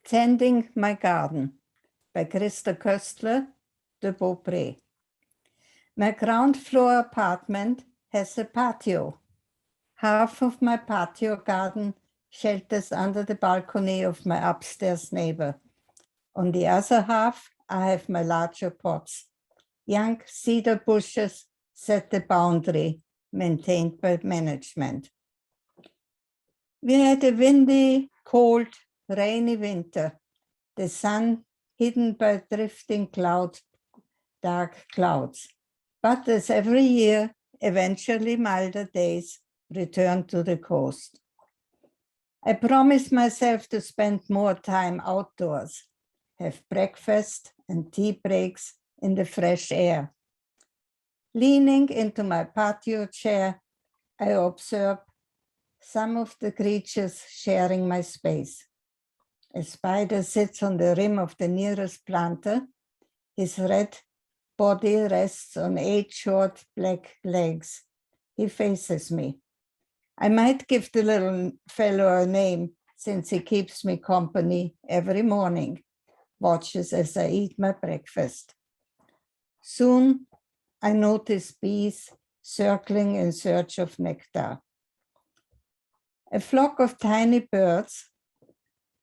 Tending My Garden by Christa Koestler-de Beaupre. My ground floor apartment has a patio. Half of my patio garden shelters under the balcony of my upstairs neighbor. On the other half, I have my larger pots. Young cedar bushes set the boundary, maintained by management. We had a windy, cold, rainy winter, the sun hidden by drifting dark clouds. But as every year, eventually milder days return to the coast. I promised myself to spend more time outdoors, have breakfast and tea breaks in the fresh air. Leaning into my patio chair, I observe some of the creatures sharing my space. A spider sits on the rim of the nearest planter. His red body rests on 8 short black legs. He faces me. I might give the little fellow a name since he keeps me company every morning, watches as I eat my breakfast. Soon I notice bees circling in search of nectar. A flock of tiny birds,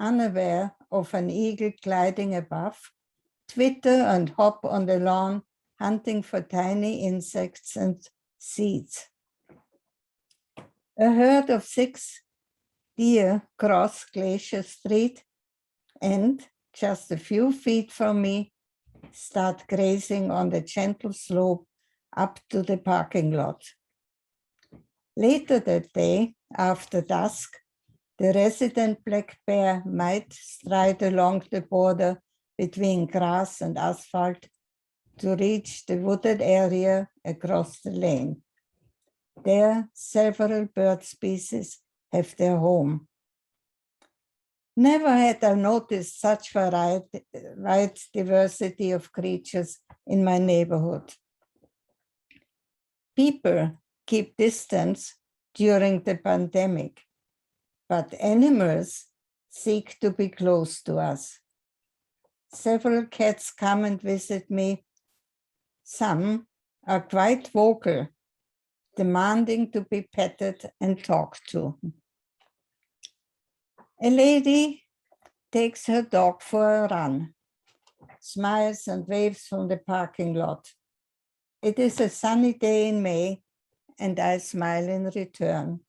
unaware of an eagle gliding above, twitter and hop on the lawn, hunting for tiny insects and seeds. A herd of 6 deer cross Glacier Street and, just a few feet from me, start grazing on the gentle slope up to the parking lot. Later that day, after dusk, the resident black bear might stride along the border between grass and asphalt to reach the wooded area across the lane. There, several bird species have their home. Never had I noticed such wide diversity of creatures in my neighborhood. People keep distance during the pandemic, but animals seek to be close to us. Several cats come and visit me. Some are quite vocal, demanding to be petted and talked to. A lady takes her dog for a run, smiles and waves from the parking lot. It is a sunny day in May, and I smile in return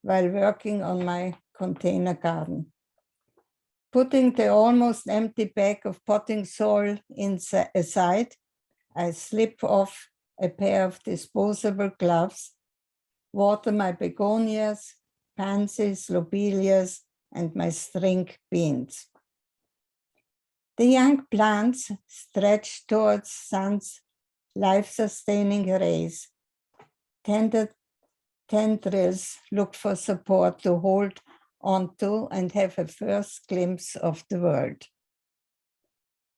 while working on my container garden. Putting the almost empty bag of potting soil aside, I slip off a pair of disposable gloves, water my begonias, pansies, lobelias, and my string beans. The young plants stretch towards sun's life-sustaining rays. Tendrils look for support to hold onto and have a first glimpse of the world.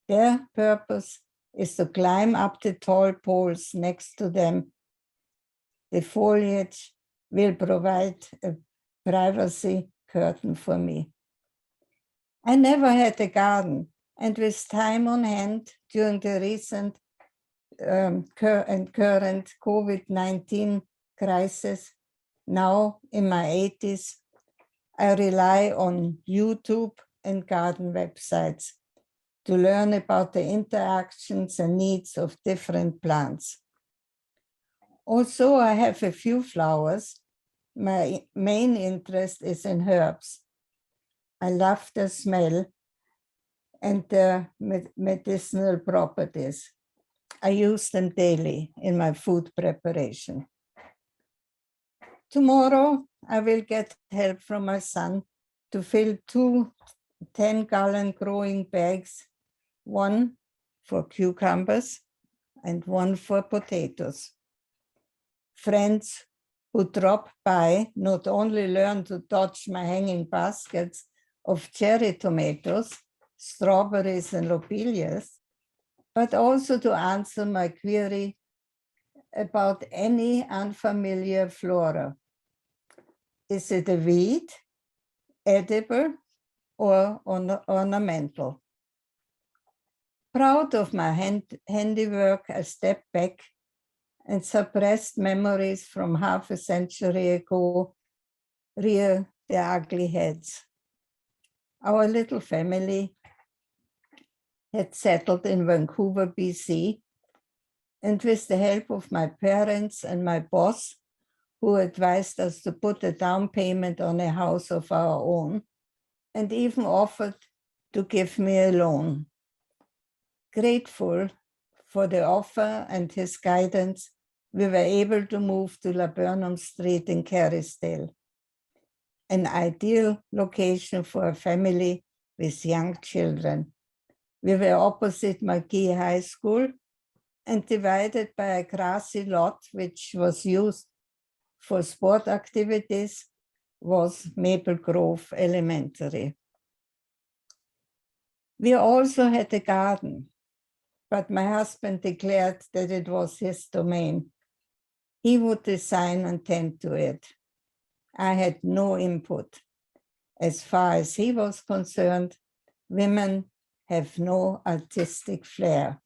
Their purpose is to climb up the tall poles next to them. The foliage will provide a privacy curtain for me. I never had a garden, and with time on hand during the recent and current COVID-19 crisis, now in my 80s, I rely on YouTube and garden websites to learn about the interactions and needs of different plants. Also, I have a few flowers. My main interest is in herbs. I love their smell and their medicinal properties. I use them daily in my food preparation. Tomorrow, I will get help from my son to fill 2 10-gallon growing bags, one for cucumbers and one for potatoes. Friends who drop by not only learn to dodge my hanging baskets of cherry tomatoes, strawberries, and lobelias, but also to answer my query about any unfamiliar flora. Is it a weed, edible, or ornamental. Proud of my handiwork, I stepped back and suppressed memories from half a century ago rear their ugly heads. Our little family had settled in Vancouver, BC, and with the help of my parents and my boss, who advised us to put a down payment on a house of our own, and even offered to give me a loan. Grateful for the offer and his guidance, we were able to move to Laburnum Street in Kerrisdale, an ideal location for a family with young children. We were opposite McGee High School and divided by a grassy lot which was used for sport activities was Maple Grove Elementary. We also had a garden, but my husband declared that it was his domain. He would design and tend to it. I had no input. As far as he was concerned, women have no artistic flair.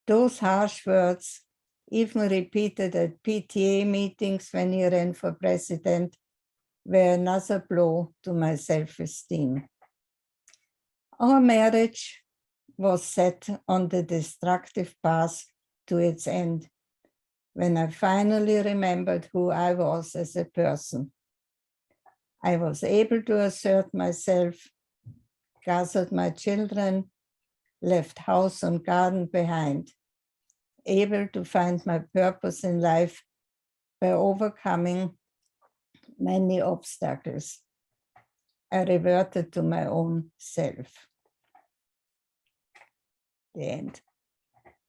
Those harsh words, even repeated at PTA meetings when he ran for president, were another blow to my self-esteem. Our marriage was set on the destructive path to its end when I finally remembered who I was as a person. I was able to assert myself, gathered my children, left house and garden behind, able to find my purpose in life by overcoming many obstacles. I reverted to my own self. The end.